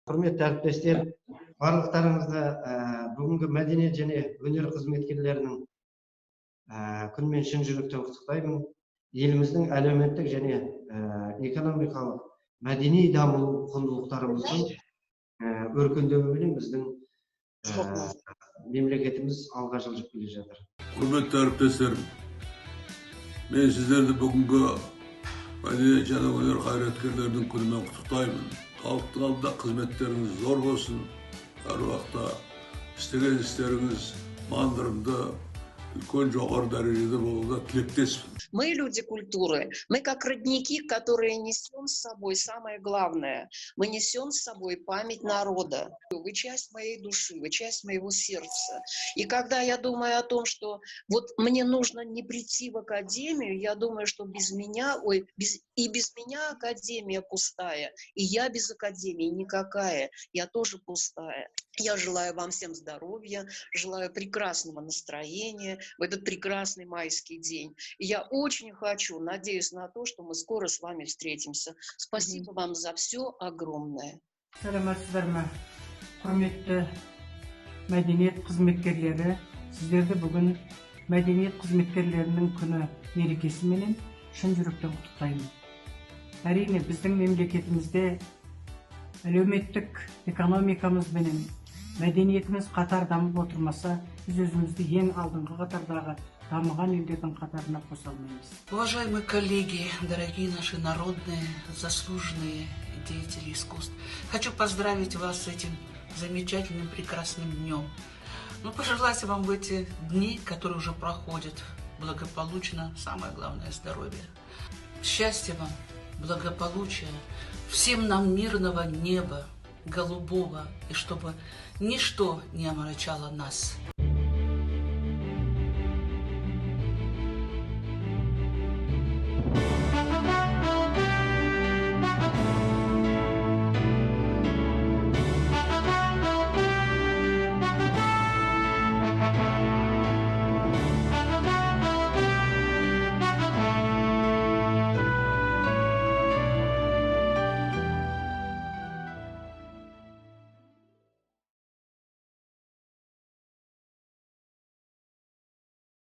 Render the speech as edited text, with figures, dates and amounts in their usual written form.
Құрметті әріптестер, барлықтарыңызды бүгінгі мәдениет және өнер қызметкерлерінің күнмен шын жүректен құттықтаймын. Еліміздің әлеуметтік және экономикалық мәдени даму құндылықтарымыздың өркендеуімен біздің мемлекетіміз алға жылжып келе жатыр. Құрметті әріптестерім, мен сіздерді бүгінгі мәдениет және өнер қайраткерлерінің күнімен құттықтаймын. Халықтың алдында қызметтеріңіз зор болсын. Әр уақытта істеген істеріңіз мандырымды, үлкен жоғары дәрежеде болуға тілектеспін. Мы люди культуры, мы как родники, которые несем с собой самое главное. Мы несем с собой память народа. Вы часть моей души, вы часть моего сердца. И когда я думаю о том, что вот мне нужно не прийти в академию, я думаю, что без меня академия пустая, и я без академии никакая, я тоже пустая. Я желаю вам всем здоровья, желаю прекрасного настроения в этот прекрасный майский день. И я очень хочу, надеюсь на то, что мы скоро с вами встретимся. Спасибо вам за все огромное. Саламатсыздар ма, құрметті мәдениет қызметкерлері, сіздерді бүгін мәдениет қызметкерлерінің күні мерекесіменен шын жүректен құттықтаймын. Әрине, біздің мемлекетімізде әлеуметтік экономикамыз бенен мәдениетіміз қатар дамып отырмаса, біз өзімізді ең алдыңғы қатардағы дамыған елдердің қатарына қоса алмаймыз. Уважаемые коллеги, дорогие наши народные, заслуженные деятели искусств, хочу поздравить вас с этим замечательным, прекрасным днем. Ну, пожелать вам в эти дни, которые уже проходят, благополучно, самое главное, здоровье. Счастья вам, благополучия, всем нам мирного неба, голубого, и чтобы ничто не омрачало нас.